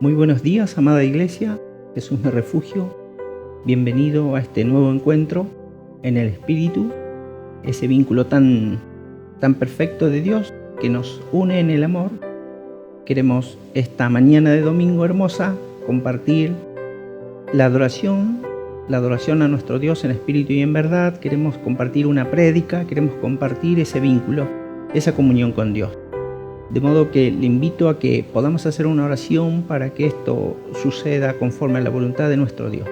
Muy buenos días, amada Iglesia. Jesús me refugio. Bienvenido a este nuevo encuentro en el Espíritu, ese vínculo tan perfecto de Dios que nos une en el amor. Queremos esta mañana de domingo hermosa compartir la adoración a nuestro Dios en espíritu y en verdad. Queremos compartir una prédica, queremos compartir ese vínculo, esa comunión con Dios. De modo que le invito a que podamos hacer una oración para que esto suceda conforme a la voluntad de nuestro Dios.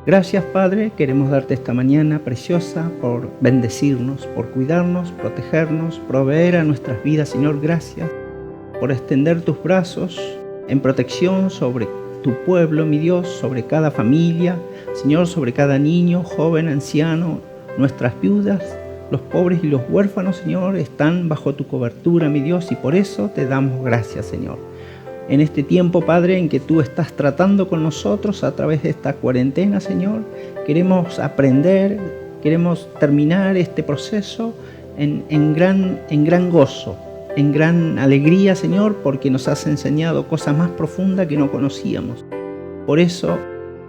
Gracias, Padre, queremos darte esta mañana preciosa por bendecirnos, por cuidarnos, protegernos, proveer a nuestras vidas, Señor. Gracias por extender tus brazos en protección sobre tu pueblo, mi Dios, sobre cada familia, Señor, sobre cada niño, joven, anciano, nuestras viudas. Los pobres y los huérfanos, Señor, están bajo tu cobertura, mi Dios, y por eso te damos gracias, Señor. En este tiempo, Padre, en que tú estás tratando con nosotros a través de esta cuarentena, Señor, queremos aprender, queremos terminar este proceso en gran gozo, en gran alegría, Señor, porque nos has enseñado cosas más profundas que no conocíamos. Por eso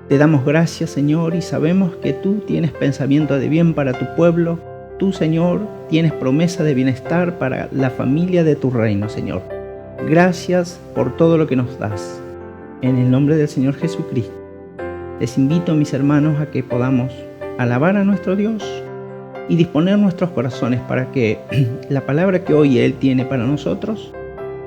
te damos gracias, Señor, y sabemos que tú tienes pensamiento de bien para tu pueblo. Tú, Señor, tienes promesa de bienestar para la familia de tu reino, Señor. Gracias por todo lo que nos das. En el nombre del Señor Jesucristo, les invito, mis hermanos, a que podamos alabar a nuestro Dios y disponer nuestros corazones para que la palabra que hoy Él tiene para nosotros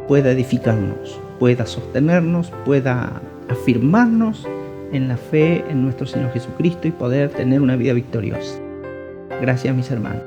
pueda edificarnos, pueda sostenernos, pueda afirmarnos en la fe en nuestro Señor Jesucristo y poder tener una vida victoriosa. Gracias, mis hermanos.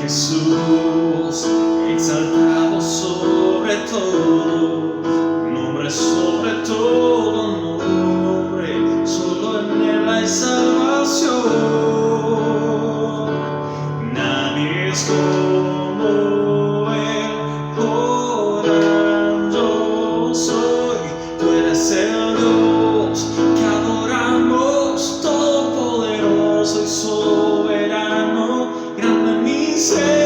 Jesús, exaltado sobre todo, nombre sobre todo nombre, solo en Él hay salvación. Nadie es como Él, orando soy, tú eres el Dios que adoramos, todopoderoso y soberano, grande misericordia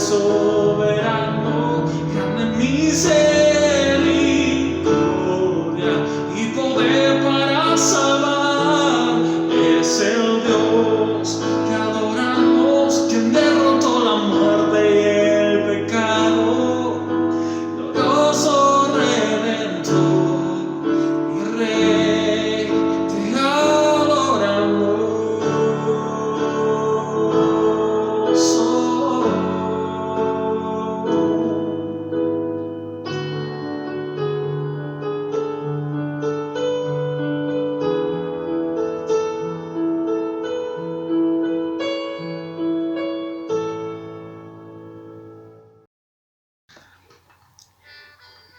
soberano, grande misericordia y poder para salvar. Es el Dios que adoramos, quien derrotó la muerte y el pecado, glorioso Redentor y Rey, te adoramos.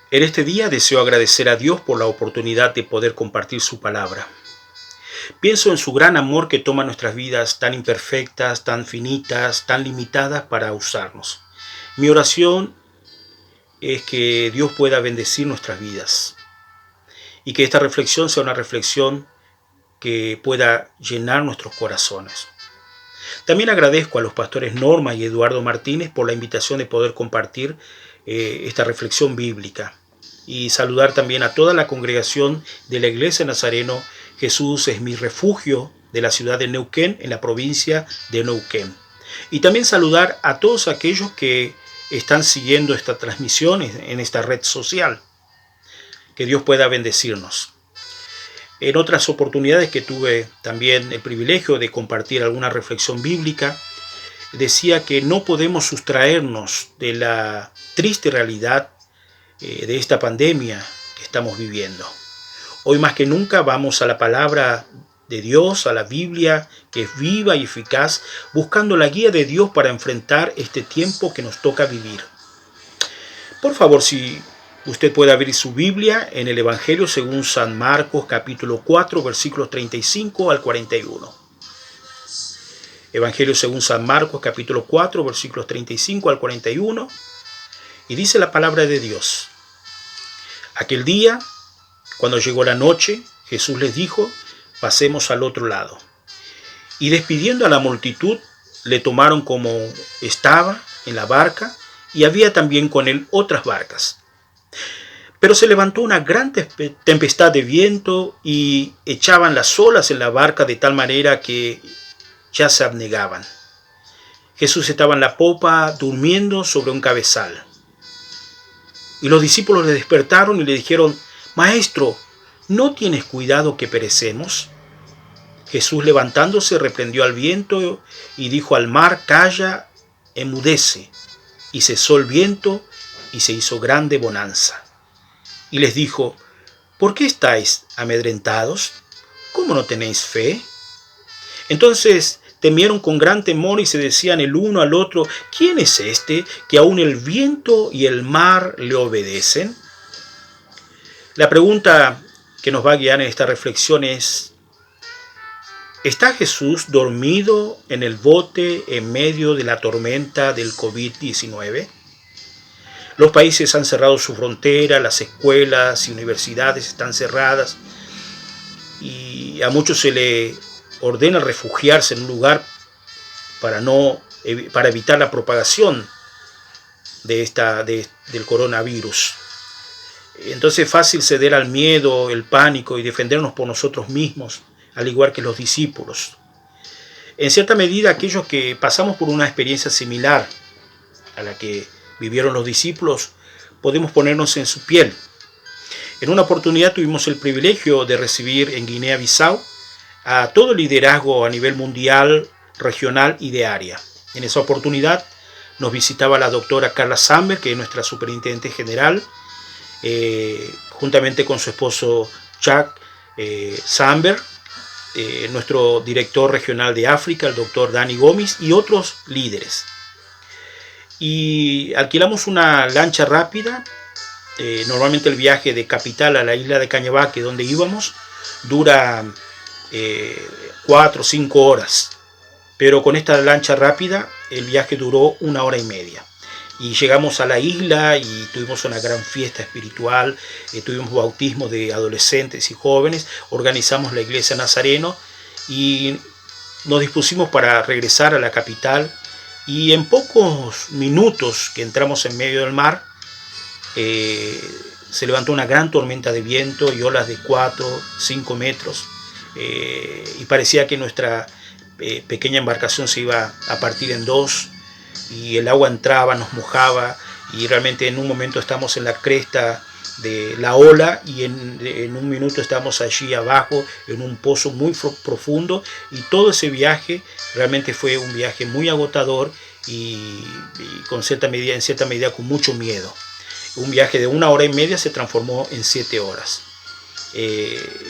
En este día deseo agradecer a Dios por la oportunidad de poder compartir su palabra. Pienso en su gran amor que toma nuestras vidas tan imperfectas, tan finitas, tan limitadas para usarnos. Mi oración es que Dios pueda bendecir nuestras vidas y que esta reflexión sea una reflexión que pueda llenar nuestros corazones. También agradezco a los pastores Norma y Eduardo Martínez por la invitación de poder compartir esta reflexión bíblica, y saludar también a toda la congregación de la Iglesia Nazareno Jesús es mi refugio de la ciudad de Neuquén, en la provincia de Neuquén. Y también saludar a todos aquellos que están siguiendo esta transmisión en esta red social. Que Dios pueda bendecirnos. En otras oportunidades que tuve también el privilegio de compartir alguna reflexión bíblica, decía que no podemos sustraernos de la triste realidad de esta pandemia que estamos viviendo. Hoy más que nunca vamos a la palabra de Dios, a la Biblia, que es viva y eficaz, buscando la guía de Dios para enfrentar este tiempo que nos toca vivir. Por favor, si usted puede abrir su Biblia en el Evangelio según San Marcos, capítulo 4, versículos 35 al 41. Evangelio según San Marcos, capítulo 4, versículos 35 al 41. Y dice la palabra de Dios: aquel día, cuando llegó la noche, Jesús les dijo: pasemos al otro lado. Y despidiendo a la multitud, le tomaron como estaba en la barca, y había también con él otras barcas. Pero se levantó una gran tempestad de viento y echaban las olas en la barca de tal manera que ya se abnegaban. Jesús estaba en la popa durmiendo sobre un cabezal. Y los discípulos le despertaron y le dijeron: Maestro, ¿no tienes cuidado que perecemos? Jesús, levantándose, reprendió al viento y dijo al mar: Calla, enmudece. Y cesó el viento y se hizo grande bonanza. Y les dijo: ¿por qué estáis amedrentados? ¿Cómo no tenéis fe? Entonces temieron con gran temor y se decían el uno al otro: ¿quién es este que aún el viento y el mar le obedecen? La pregunta que nos va a guiar en esta reflexión es: ¿está Jesús dormido en el bote en medio de la tormenta del COVID-19? Los países han cerrado su frontera, las escuelas y universidades están cerradas y a muchos se le ordena refugiarse en un lugar para evitar la propagación del coronavirus. Entonces es fácil ceder al miedo, el pánico y defendernos por nosotros mismos, al igual que los discípulos. En cierta medida, aquellos que pasamos por una experiencia similar a la que vivieron los discípulos, podemos ponernos en su piel. En una oportunidad tuvimos el privilegio de recibir en Guinea-Bissau a todo el liderazgo a nivel mundial, regional y de área. En esa oportunidad nos visitaba la doctora Carla Samber, que es nuestra superintendente general, juntamente con su esposo Jack Samber, nuestro director regional de África, el doctor Dani Gómez, y otros líderes. Y alquilamos una lancha rápida. Normalmente el viaje de capital a la isla de Cañabaque, donde íbamos, dura 4 o 5 horas. Pero con esta lancha rápida el viaje duró 1 hora y media. Y llegamos a la isla y tuvimos una gran fiesta espiritual, tuvimos bautismo de adolescentes y jóvenes, organizamos la iglesia Nazareno y nos dispusimos para regresar a la capital Y en pocos minutos que entramos en medio del mar, se levantó una gran tormenta de viento y olas de 4, 5 metros. Y parecía que nuestra pequeña embarcación se iba a partir en dos, y el agua entraba, nos mojaba, y realmente en un momento estamos en la cresta de la ola, y en un minuto estamos allí abajo en un pozo muy profundo, y todo ese viaje realmente fue un viaje muy agotador y en cierta medida con mucho miedo. Un viaje de 1 hora y media se transformó en 7 horas.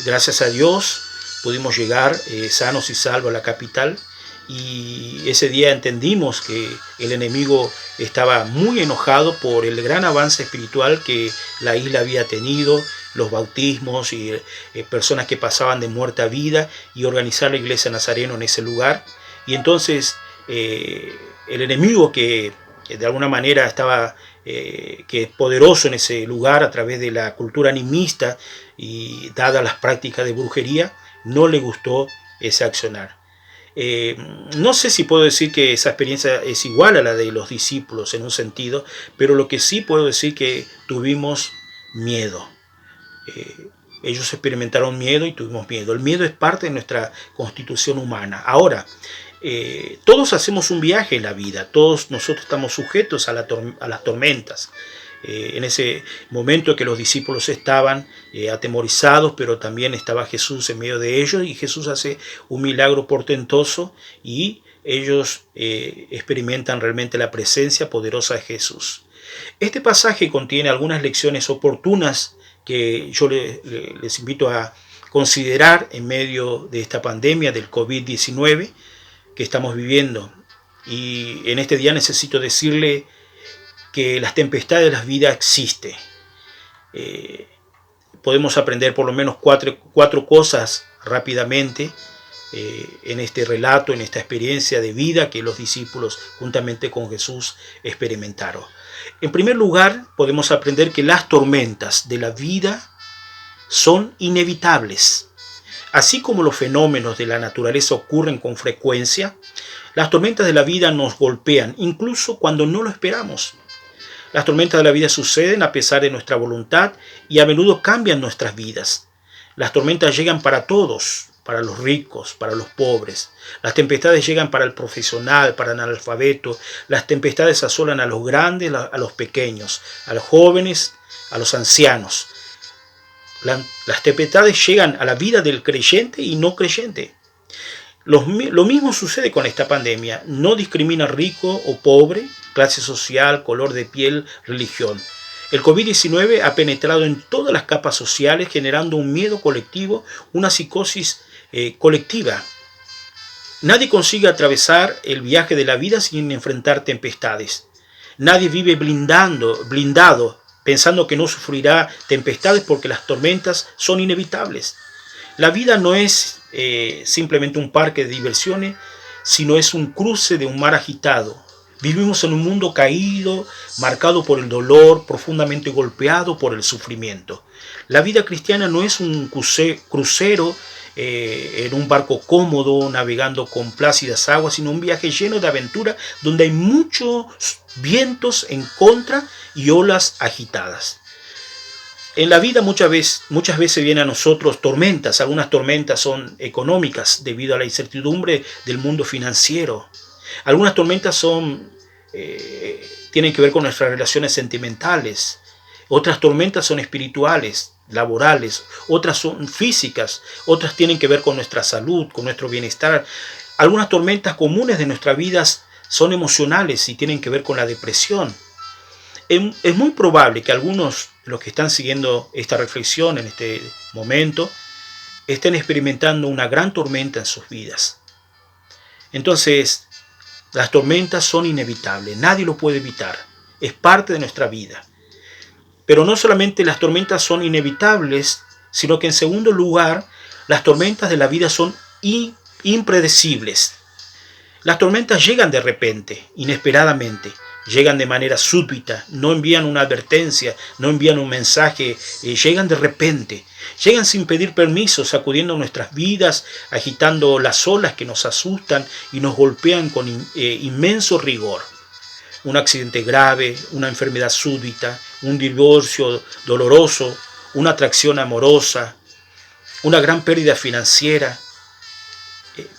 Gracias a Dios pudimos llegar sanos y salvos a la capital, y ese día entendimos que el enemigo estaba muy enojado por el gran avance espiritual que la isla había tenido, los bautismos y personas que pasaban de muerte a vida, y organizar la iglesia Nazareno en ese lugar. Y entonces el enemigo, que de alguna manera estaba que es poderoso en ese lugar a través de la cultura animista y dadas las prácticas de brujería, no le gustó ese accionar. No sé si puedo decir que esa experiencia es igual a la de los discípulos en un sentido, pero lo que sí puedo decir que tuvimos miedo. Ellos experimentaron miedo y tuvimos miedo. El miedo es parte de nuestra constitución humana. Ahora, todos hacemos un viaje en la vida, todos nosotros estamos sujetos a las tormentas. En ese momento que los discípulos estaban atemorizados, pero también estaba Jesús en medio de ellos, y Jesús hace un milagro portentoso, y ellos experimentan realmente la presencia poderosa de Jesús. Este pasaje contiene algunas lecciones oportunas que yo les invito a considerar en medio de esta pandemia del COVID-19 que estamos viviendo. Y en este día necesito decirle que las tempestades de la vida existen. Podemos aprender por lo menos cuatro cosas rápidamente en este relato, en esta experiencia de vida que los discípulos juntamente con Jesús experimentaron. En primer lugar, podemos aprender que las tormentas de la vida son inevitables. Así como los fenómenos de la naturaleza ocurren con frecuencia, las tormentas de la vida nos golpean, incluso cuando no lo esperamos. Las tormentas de la vida suceden a pesar de nuestra voluntad y a menudo cambian nuestras vidas. Las tormentas llegan para todos, para los ricos, para los pobres. Las tempestades llegan para el profesional, para el analfabeto. Las tempestades asolan a los grandes, a los pequeños, a los jóvenes, a los ancianos. Las tempestades llegan a la vida del creyente y no creyente. Lo mismo sucede con esta pandemia. No discrimina rico o pobre, clase social, color de piel, religión. El COVID-19 ha penetrado en todas las capas sociales, generando un miedo colectivo, una psicosis colectiva. Nadie consigue atravesar el viaje de la vida sin enfrentar tempestades. Nadie vive blindado, pensando que no sufrirá tempestades, porque las tormentas son inevitables. La vida no es simplemente un parque de diversiones, sino es un cruce de un mar agitado. Vivimos en un mundo caído, marcado por el dolor, profundamente golpeado por el sufrimiento. La vida cristiana no es un crucero en un barco cómodo, navegando con plácidas aguas, sino un viaje lleno de aventura, donde hay muchos vientos en contra y olas agitadas. En la vida muchas veces vienen a nosotros tormentas. Algunas tormentas son económicas debido a la incertidumbre del mundo financiero. Algunas tormentas tienen que ver con nuestras relaciones sentimentales. Otras tormentas son espirituales, laborales. Otras son físicas. Otras tienen que ver con nuestra salud, con nuestro bienestar. Algunas tormentas comunes de nuestras vidas son emocionales y tienen que ver con la depresión. Es muy probable que algunos de los que están siguiendo esta reflexión en este momento estén experimentando una gran tormenta en sus vidas. Entonces, las tormentas son inevitables, nadie lo puede evitar, es parte de nuestra vida. Pero no solamente las tormentas son inevitables, sino que en segundo lugar, las tormentas de la vida son impredecibles. Las tormentas llegan de repente, inesperadamente, llegan de manera súbita, no envían una advertencia, no envían un mensaje, llegan de repente, llegan sin pedir permiso, sacudiendo nuestras vidas, agitando las olas que nos asustan y nos golpean con inmenso rigor. Un accidente grave, una enfermedad súbita, un divorcio doloroso, una atracción amorosa, una gran pérdida financiera,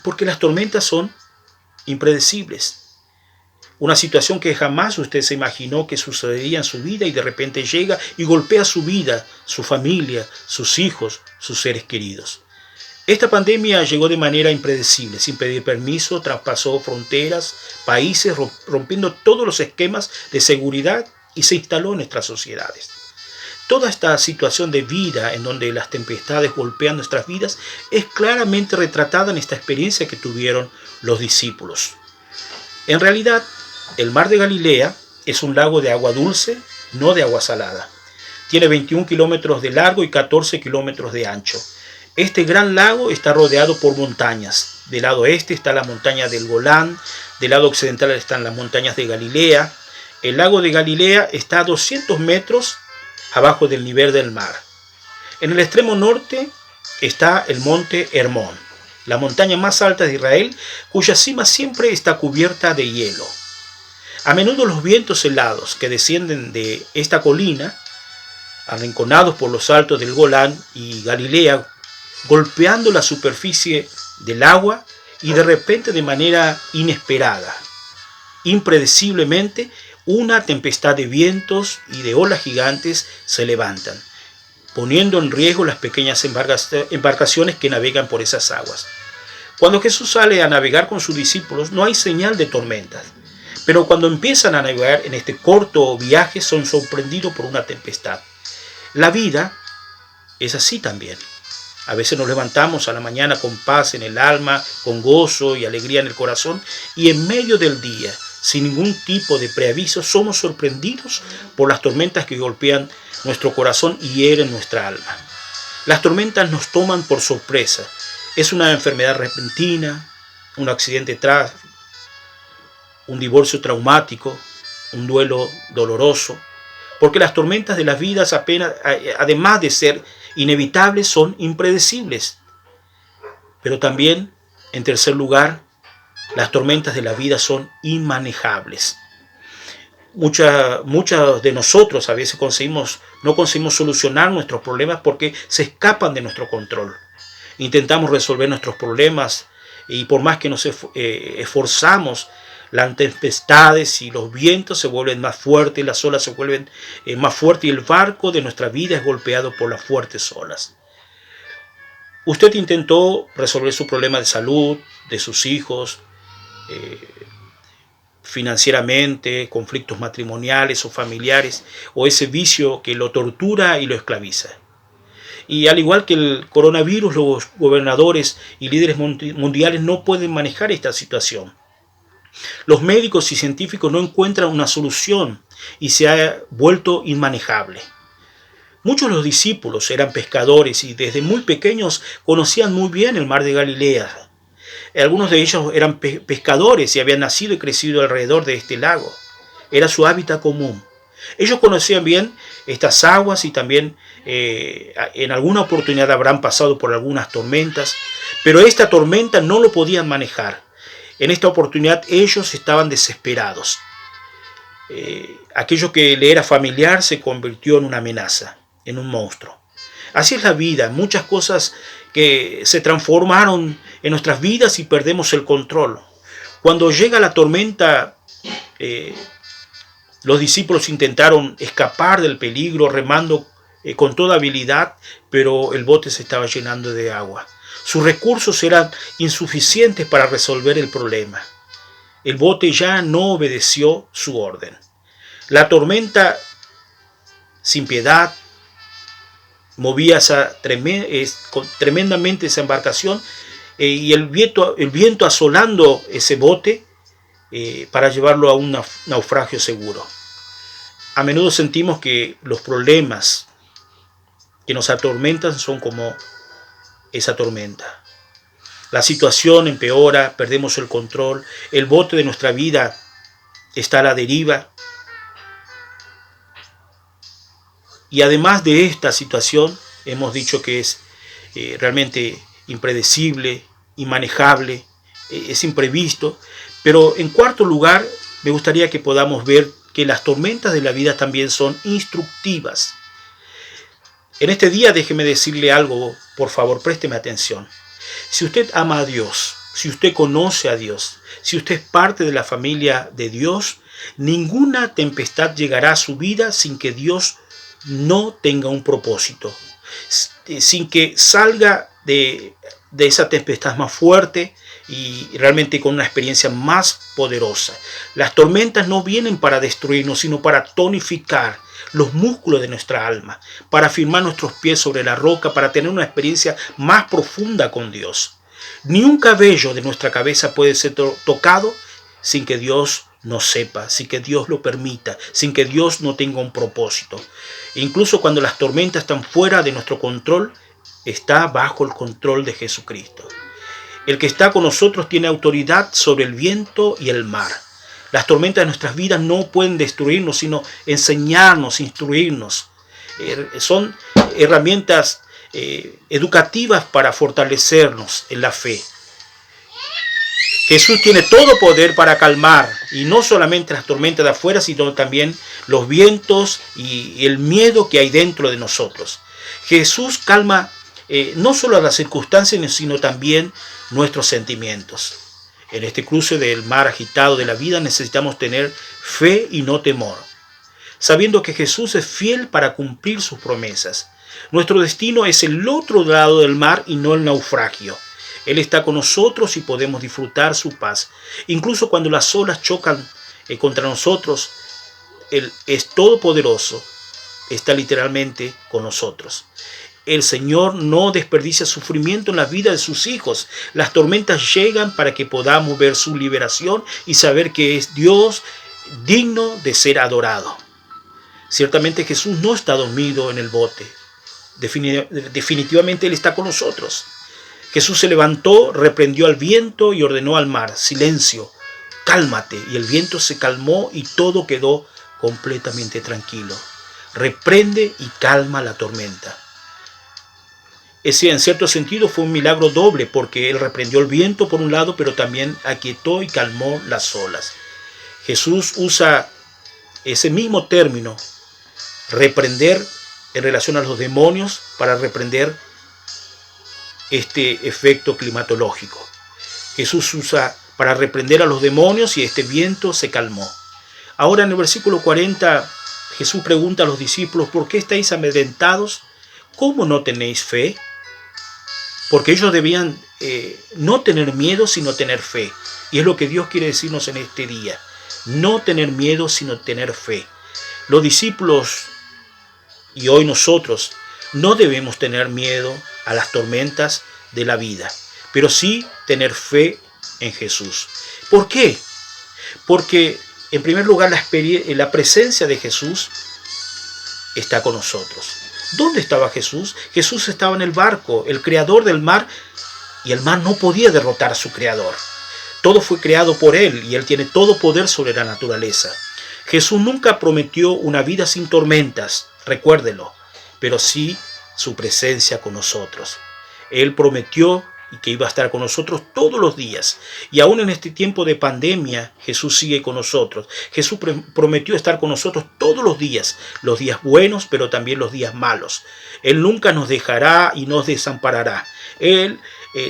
porque las tormentas son impredecibles. Una situación que jamás usted se imaginó que sucedería en su vida y de repente llega y golpea su vida, su familia, sus hijos, sus seres queridos. Esta pandemia llegó de manera impredecible, sin pedir permiso, traspasó fronteras, países, rompiendo todos los esquemas de seguridad y se instaló en nuestras sociedades. Toda esta situación de vida en donde las tempestades golpean nuestras vidas es claramente retratada en esta experiencia que tuvieron los discípulos. En realidad, el mar de Galilea es un lago de agua dulce, no de agua salada. Tiene 21 kilómetros de largo y 14 kilómetros de ancho. Este gran lago está rodeado por montañas. Del lado este está la montaña del Golán, del lado occidental están las montañas de Galilea. El lago de Galilea está a 200 metros abajo del nivel del mar. En el extremo norte está el monte Hermón, la montaña más alta de Israel, cuya cima siempre está cubierta de hielo. A menudo los vientos helados que descienden de esta colina, arrinconados por los altos del Golán y Galilea, golpeando la superficie del agua y de repente de manera inesperada, impredeciblemente, una tempestad de vientos y de olas gigantes se levantan, poniendo en riesgo las pequeñas embarcaciones que navegan por esas aguas. Cuando Jesús sale a navegar con sus discípulos, no hay señal de tormentas, pero cuando empiezan a navegar en este corto viaje son sorprendidos por una tempestad. La vida es así también. A veces nos levantamos a la mañana con paz en el alma, con gozo y alegría en el corazón, y en medio del día, sin ningún tipo de preaviso, somos sorprendidos por las tormentas que golpean nuestro corazón y hieren nuestra alma. Las tormentas nos toman por sorpresa. Es una enfermedad repentina, un accidente trágico, un divorcio traumático, un duelo doloroso, porque las tormentas de las vidas además de ser inevitables, son impredecibles. Pero también, en tercer lugar, las tormentas de la vida son inmanejables. Muchas de nosotros a veces no conseguimos solucionar nuestros problemas porque se escapan de nuestro control. Intentamos resolver nuestros problemas y por más que nos esforzamos, las tempestades y los vientos se vuelven más fuertes, las olas se vuelven más fuertes y el barco de nuestra vida es golpeado por las fuertes olas. Usted intentó resolver su problema de salud, de sus hijos, financieramente, conflictos matrimoniales o familiares, o ese vicio que lo tortura y lo esclaviza. Y al igual que el coronavirus, los gobernadores y líderes mundiales no pueden manejar esta situación. Los médicos y científicos no encuentran una solución y se ha vuelto inmanejable. Muchos de los discípulos eran pescadores y desde muy pequeños conocían muy bien el mar de Galilea. Algunos de ellos eran pescadores y habían nacido y crecido alrededor de este lago. Era su hábitat común. Ellos conocían bien estas aguas y también en alguna oportunidad habrán pasado por algunas tormentas, pero esta tormenta no lo podían manejar. En esta oportunidad ellos estaban desesperados. Aquello que le era familiar se convirtió en una amenaza, en un monstruo. Así es la vida, muchas cosas que se transformaron en nuestras vidas y perdemos el control. Cuando llega la tormenta, los discípulos intentaron escapar del peligro remando con toda habilidad, pero el bote se estaba llenando de agua. Sus recursos eran insuficientes para resolver el problema. El bote ya no obedeció su orden. La tormenta, sin piedad, movía tremendamente esa embarcación y el viento asolando ese bote para llevarlo a un naufragio seguro. A menudo sentimos que los problemas que nos atormentan son como esa tormenta. La situación empeora, perdemos el control, el bote de nuestra vida está a la deriva. Y además de esta situación, hemos dicho que es realmente impredecible, inmanejable, es imprevisto. Pero en cuarto lugar, me gustaría que podamos ver que las tormentas de la vida también son instructivas. En este día déjeme decirle algo, por favor, présteme atención. Si usted ama a Dios, si usted conoce a Dios, si usted es parte de la familia de Dios, ninguna tempestad llegará a su vida sin que Dios no tenga un propósito, sin que salga de esa tempestad más fuerte y realmente con una experiencia más poderosa. Las tormentas no vienen para destruirnos, sino para tonificar los músculos de nuestra alma, para afirmar nuestros pies sobre la roca, para tener una experiencia más profunda con Dios. Ni un cabello de nuestra cabeza puede ser tocado sin que Dios no sepa, sin que Dios lo permita, sin que Dios no tenga un propósito. Incluso cuando las tormentas están fuera de nuestro control, está bajo el control de Jesucristo. El que está con nosotros tiene autoridad sobre el viento y el mar. Las tormentas de nuestras vidas no pueden destruirnos, sino enseñarnos, instruirnos. Son herramientas educativas para fortalecernos en la fe. Jesús tiene todo poder para calmar, y no solamente las tormentas de afuera, sino también los vientos y el miedo que hay dentro de nosotros. Jesús calma no solo las circunstancias, sino también nuestros sentimientos. En este cruce del mar agitado de la vida necesitamos tener fe y no temor, sabiendo que Jesús es fiel para cumplir sus promesas. Nuestro destino es el otro lado del mar y no el naufragio. Él está con nosotros y podemos disfrutar su paz. Incluso cuando las olas chocan contra nosotros, Él es todopoderoso, está literalmente con nosotros. El Señor no desperdicia sufrimiento en la vida de sus hijos. Las tormentas llegan para que podamos ver su liberación y saber que es Dios digno de ser adorado. Ciertamente Jesús no está dormido en el bote. Definitivamente Él está con nosotros. Jesús se levantó, reprendió al viento y ordenó al mar: silencio, cálmate. Y el viento se calmó y todo quedó completamente tranquilo. Reprende y calma la tormenta. Ese, en cierto sentido, fue un milagro doble, porque Él reprendió el viento por un lado, pero también aquietó y calmó las olas. Jesús usa ese mismo término, reprender, en relación a los demonios, para reprender este efecto climatológico. Jesús usa para reprender a los demonios y este viento se calmó. Ahora en el versículo 40, Jesús pregunta a los discípulos: ¿por qué estáis amedrentados? ¿Cómo no tenéis fe? Porque ellos debían no tener miedo, sino tener fe. Y es lo que Dios quiere decirnos en este día. No tener miedo, sino tener fe. Los discípulos y hoy nosotros no debemos tener miedo a las tormentas de la vida, pero sí tener fe en Jesús. ¿Por qué? Porque en primer lugar la presencia de Jesús está con nosotros. ¿Dónde estaba Jesús? Jesús estaba en el barco, el creador del mar, y el mar no podía derrotar a su creador. Todo fue creado por Él y Él tiene todo poder sobre la naturaleza. Jesús nunca prometió una vida sin tormentas, recuérdelo, pero sí su presencia con nosotros. Él prometió que iba a estar con nosotros todos los días. Y aún en este tiempo de pandemia, Jesús sigue con nosotros. Jesús prometió estar con nosotros todos los días buenos, pero también los días malos. Él nunca nos dejará y nos desamparará.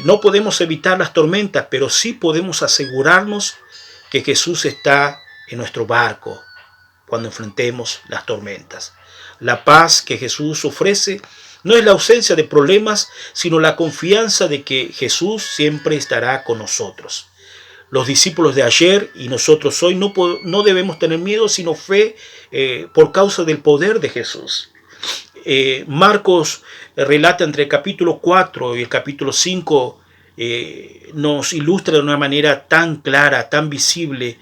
No podemos evitar las tormentas, pero sí podemos asegurarnos que Jesús está en nuestro barco cuando enfrentemos las tormentas. La paz que Jesús ofrece no es la ausencia de problemas, sino la confianza de que Jesús siempre estará con nosotros. Los discípulos de ayer y nosotros hoy no debemos tener miedo, sino fe por causa del poder de Jesús. Marcos relata entre el capítulo 4 y el capítulo 5, nos ilustra de una manera tan clara, tan visible,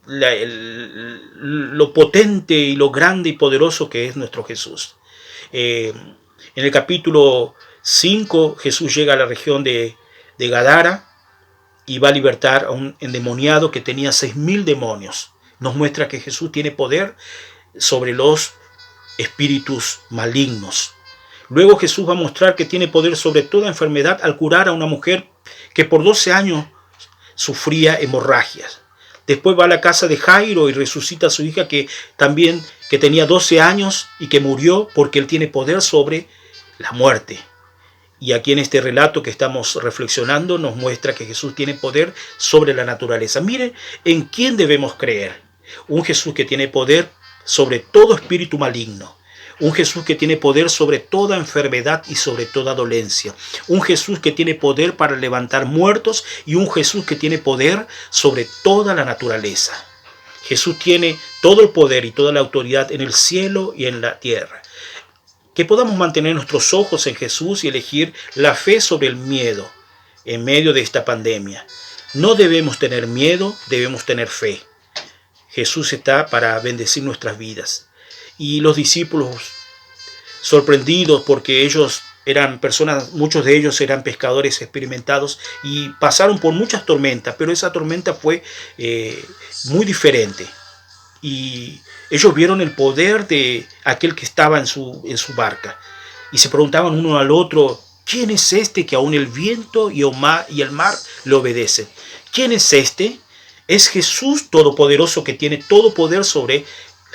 lo potente y lo grande y poderoso que es nuestro Jesús. En el capítulo 5 Jesús llega a la región de Gadara y va a libertar a un endemoniado que tenía 6.000 demonios. Nos muestra que Jesús tiene poder sobre los espíritus malignos. Luego Jesús va a mostrar que tiene poder sobre toda enfermedad al curar a una mujer que por 12 años sufría hemorragias. Después va a la casa de Jairo y resucita a su hija que tenía 12 años y que murió, porque él tiene poder sobre la muerte. Y aquí en este relato que estamos reflexionando nos muestra que Jesús tiene poder sobre la naturaleza. Miren en quién debemos creer. Un Jesús que tiene poder sobre todo espíritu maligno. Un Jesús que tiene poder sobre toda enfermedad y sobre toda dolencia. Un Jesús que tiene poder para levantar muertos y un Jesús que tiene poder sobre toda la naturaleza. Jesús tiene todo el poder y toda la autoridad en el cielo y en la tierra. Que podamos mantener nuestros ojos en Jesús y elegir la fe sobre el miedo en medio de esta pandemia. No debemos tener miedo, debemos tener fe. Jesús está para bendecir nuestras vidas. Y los discípulos, sorprendidos porque ellos eran personas, muchos de ellos eran pescadores experimentados y pasaron por muchas tormentas, pero esa tormenta fue muy diferente. Y ellos vieron el poder de aquel que estaba en su barca y se preguntaban uno al otro: ¿quién es este que aún el viento y el mar le obedecen? ¿Quién es este? Es Jesús Todopoderoso, que tiene todo poder sobre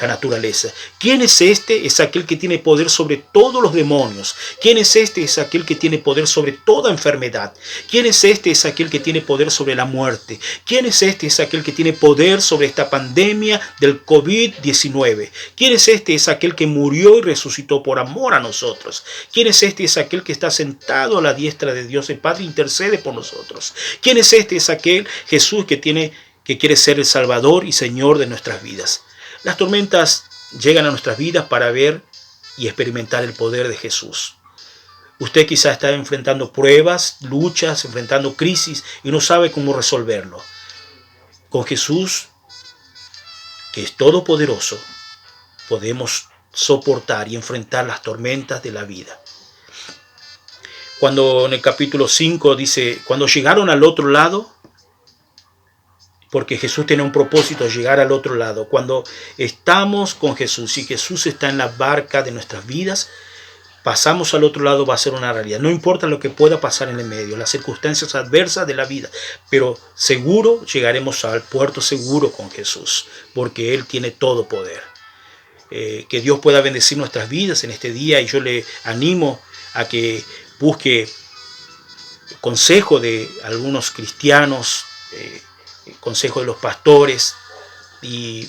la naturaleza. ¿Quién es este? Es aquel que tiene poder sobre todos los demonios. ¿Quién es este? Es aquel que tiene poder sobre toda enfermedad. ¿Quién es este? Es aquel que tiene poder sobre la muerte. ¿Quién es este? Es aquel que tiene poder sobre esta pandemia del COVID-19. ¿Quién es este? Es aquel que murió y resucitó por amor a nosotros. ¿Quién es este? Es aquel que está sentado a la diestra de Dios el Padre, intercede por nosotros. ¿Quién es este? Es aquel Jesús que quiere ser el Salvador y Señor de nuestras vidas. Las tormentas llegan a nuestras vidas para ver y experimentar el poder de Jesús. Usted quizá está enfrentando pruebas, luchas, enfrentando crisis y no sabe cómo resolverlo. Con Jesús, que es todopoderoso, podemos soportar y enfrentar las tormentas de la vida. Cuando en el capítulo 5 dice: cuando llegaron al otro lado, porque Jesús tiene un propósito, llegar al otro lado. Cuando estamos con Jesús y Jesús está en la barca de nuestras vidas, pasamos al otro lado, va a ser una realidad. No importa lo que pueda pasar en el medio, las circunstancias adversas de la vida, pero seguro llegaremos al puerto seguro con Jesús, porque Él tiene todo poder. Que Dios pueda bendecir nuestras vidas en este día, y yo le animo a que busque consejo de algunos cristianos, consejo de los pastores, y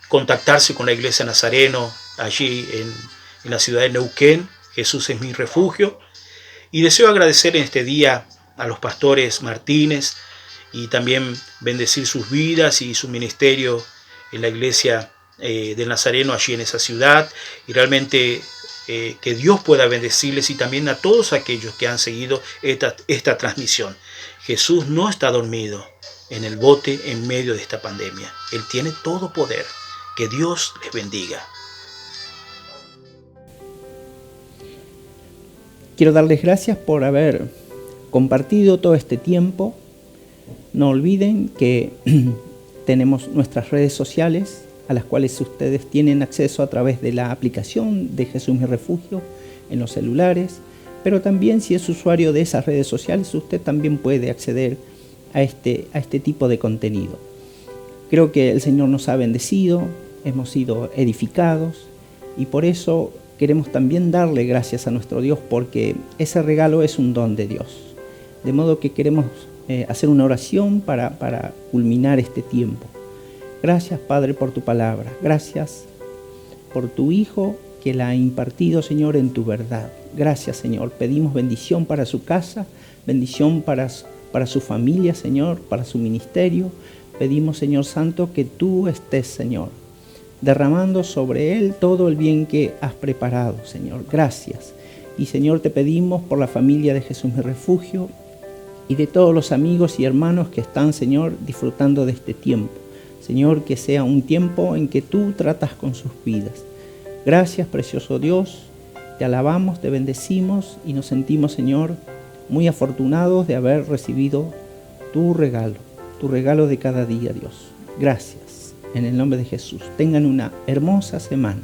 contactarse con la iglesia Nazareno allí en la ciudad de Neuquén. Jesús es mi refugio. Y deseo agradecer en este día a los pastores Martínez y también bendecir sus vidas y su ministerio en la iglesia del Nazareno allí en esa ciudad, y realmente que Dios pueda bendecirles, y también a todos aquellos que han seguido esta transmisión. Jesús no está dormido en el bote en medio de esta pandemia. Él tiene todo poder. Que Dios les bendiga. Quiero darles gracias por haber compartido todo este tiempo. No olviden que tenemos nuestras redes sociales, a las cuales ustedes tienen acceso a través de la aplicación de Jesús Mi Refugio en los celulares, pero también, si es usuario de esas redes sociales, usted también puede acceder a este tipo de contenido. Creo que el Señor nos ha bendecido, hemos sido edificados, y por eso queremos también darle gracias a nuestro Dios, porque ese regalo es un don de Dios. De modo que queremos hacer una oración para culminar este tiempo. Gracias, Padre, por tu palabra. Gracias por tu Hijo que la ha impartido, Señor, en tu verdad. Gracias, Señor. Pedimos bendición para su casa, bendición para su familia, Señor, para su ministerio. Pedimos, Señor Santo, que tú estés, Señor, derramando sobre él todo el bien que has preparado, Señor. Gracias. Y, Señor, te pedimos por la familia de Jesús Mi Refugio y de todos los amigos y hermanos que están, Señor, disfrutando de este tiempo. Señor, que sea un tiempo en que tú tratas con sus vidas. Gracias, precioso Dios. Te alabamos, te bendecimos y nos sentimos, Señor, muy afortunados de haber recibido tu regalo de cada día, Dios. Gracias. En el nombre de Jesús. Tengan una hermosa semana.